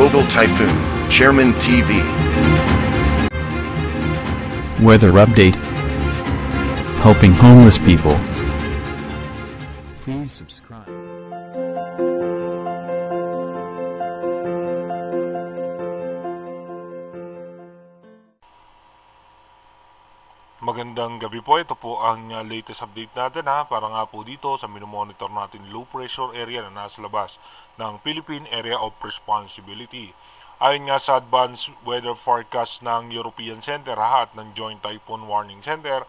Global Typhoon, Chairman TV. Weather update. Helping homeless people. Please subscribe. Magandang gabi po. Ito po ang latest update natin para nga po dito sa minomonitor natin low pressure area na nasa labas ng Philippine Area of Responsibility. Ayon nga sa advanced weather forecast ng European Center at ng Joint Typhoon Warning Center,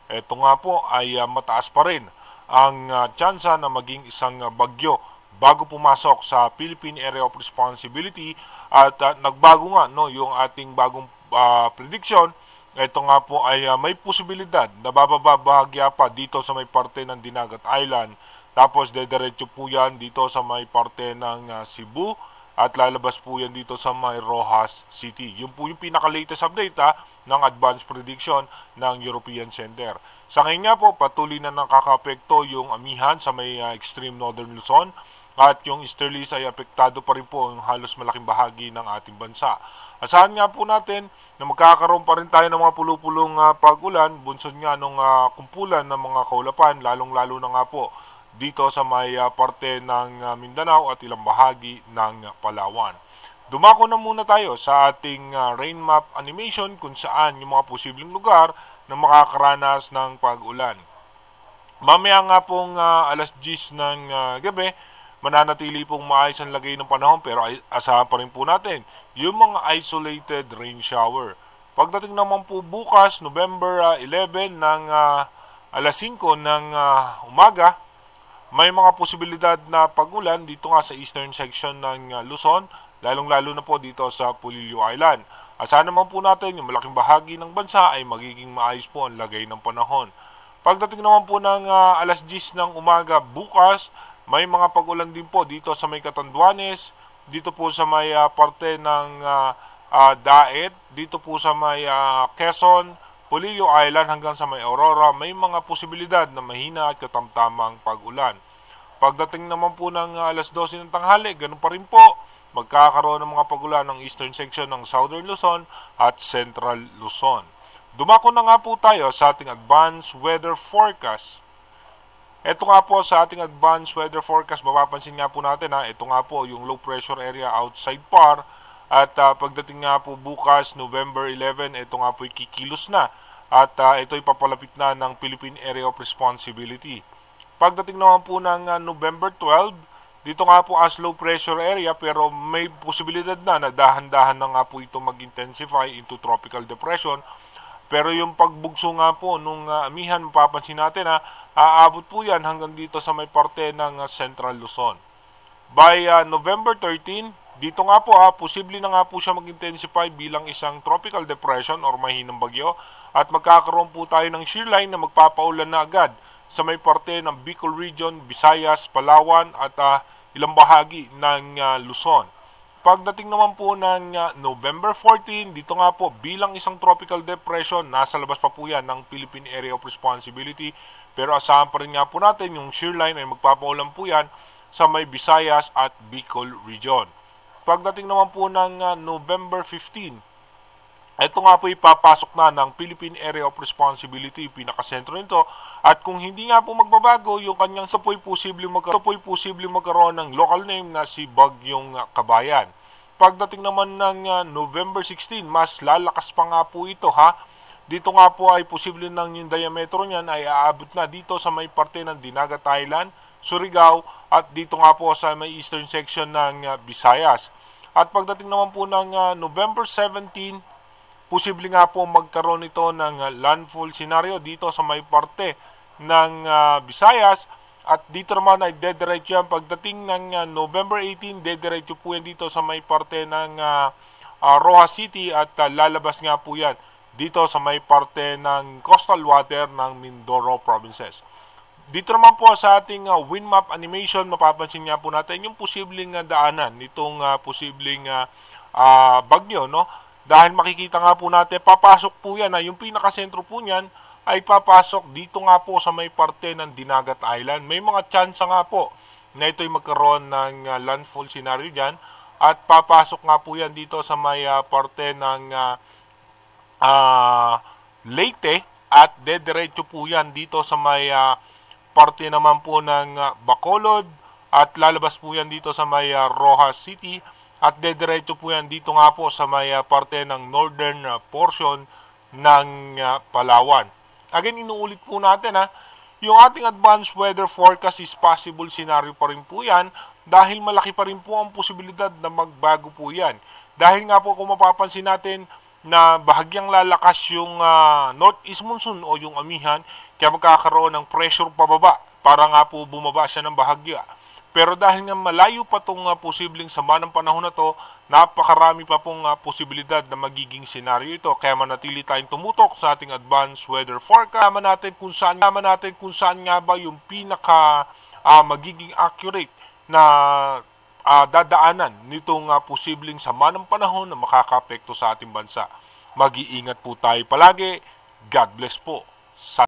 ito nga po ay mataas pa rin ang tsansa na maging isang bagyo bago pumasok sa Philippine Area of Responsibility at nagbago nga yung ating bagong prediction. Ito nga po ay may posibilidad na bababa bahagya pa dito sa may parte ng Dinagat Island. Tapos dediretso po yan dito sa may parte ng Cebu at lalabas po yan dito sa may Rojas City. Yun po yung pinaka-latest update ng advanced prediction ng European Center. Sa ngayon nga po patuloy na nakaka-apekto yung amihan sa may extreme northern Luzon at yung easterlies ay apektado pa rin po yung halos malaking bahagi ng ating bansa. Asahan nga po natin na magkakaroon pa rin tayo ng mga pulupulong pag-ulan, bunsod nga nung kumpulan ng mga kaulapan, lalong-lalo na nga po dito sa may parte ng Mindanao at ilang bahagi ng Palawan. Dumako na muna tayo sa ating rain map animation kung saan yung mga posibleng lugar na makakaranas ng pag-ulan. Mamaya nga pong alas 10 ng gabi, mananatili pong maayos ang lagay ng panahon pero asahan pa rin po natin yung mga isolated rain shower. Pagdating naman po bukas, November 11 ng alas 5 ng umaga, may mga posibilidad na pag-ulan dito nga sa eastern section ng Luzon, lalong-lalo na po dito sa Polillo Island. Asahan naman po natin yung malaking bahagi ng bansa ay magiging maayos po ang lagay ng panahon. Pagdating naman po ng alas 10 ng umaga bukas, may mga pag-ulan din po dito sa may Catanduanes, dito po sa may parte ng Daet, dito po sa may Quezon, Polillo Island hanggang sa may Aurora, may mga posibilidad na mahina at katamtamang pag-ulan. Pagdating naman po ng alas 12 ng tanghali, ganun pa rin po, magkakaroon ng mga pag-ulan ng eastern section ng Southern Luzon at Central Luzon. Dumako na nga po tayo sa ating advanced weather forecast. Ito nga po sa ating advanced weather forecast, mapapansin nga po natin ito nga po yung low pressure area outside PAR at pagdating nga po bukas November 11, ito nga po kikilos na at ito papalapit na ng Philippine Area of Responsibility. Pagdating naman po ng November 12, dito nga po as low pressure area pero may posibilidad na dahan-dahan na nga po ito mag-intensify into tropical depression. Pero yung pagbugso nga po nung amihan, mapapansin natin aabot po yan hanggang dito sa may parte ng Central Luzon. By November 13, dito nga po posible na nga po siya mag-intensify bilang isang tropical depression or mahinang bagyo at magkakaroon po tayo ng shear line na magpapaulan na agad sa may parte ng Bicol Region, Visayas, Palawan at ilang bahagi ng Luzon. Pagdating naman po ng November 14, dito nga po bilang isang tropical depression, nasa labas pa po yan ng Philippine Area of Responsibility. Pero asahan pa rin nga po natin yung shear line ay magpapaulan po yan sa may Visayas at Bicol Region. Pagdating naman po ng November 15, ito nga po ipapasok na ng Philippine Area of Responsibility, pinakasentro nito. At kung hindi nga po magbabago, yung kanyang sapoy posibleng magkaroon ng local name na si Bagyong Kabayan. Pagdating naman ng November 16, mas lalakas pa nga po ito Dito nga po ay posible nang yung diametro niyan ay aabot na dito sa may parte ng Dinagat Island, Surigao at dito nga po sa may eastern section ng Visayas. At pagdating naman po ng November 17, posible nga po magkaroon ito ng landfall scenario dito sa may parte ng Visayas at dito naman ay dediretso yan. Pagdating ng November 18, dediretso po yan dito sa may parte ng Rojas City at lalabas nga po yan dito sa may parte ng coastal water ng Mindoro provinces. Dito naman po sa ating wind map animation, mapapansin nga po natin yung posibleng daanan nitong posibleng bagyo, Dahil makikita nga po natin, papasok po yan, yung pinakasentro po niyan ay papasok dito nga po sa may parte ng Dinagat Island. May mga chance nga po na ito'y magkaroon ng landfall scenario dyan. at papasok nga po yan dito sa may parte ng Leyte at dediretso po yan dito sa may parte naman po ng Bacolod at lalabas po yan dito sa may Rojas City at dediretso po yan dito nga po sa may parte ng northern portion ng Palawan. Again, inuulit po natin yung ating advanced weather forecast is possible scenario pa rin po yan dahil malaki pa rin po ang posibilidad na magbago po yan. Dahil nga po kung mapapansin natin na bahagyang lalakas yung northeast monsoon o yung amihan, kaya magkakaroon ng pressure pababa para nga po bumaba siya ng bahagya. Pero dahil nga malayo pa itong posibleng sama ng panahon na to, napakarami pa pong posibilidad na magiging senaryo ito. Kaya manatili tayong tumutok sa ating advanced weather forecast. Naman natin kung saan nga ba yung pinaka magiging accurate na dadaanan nitong posibleng sama ng panahon na makakaapekto sa ating bansa. Mag-iingat po tayo palagi. God bless po.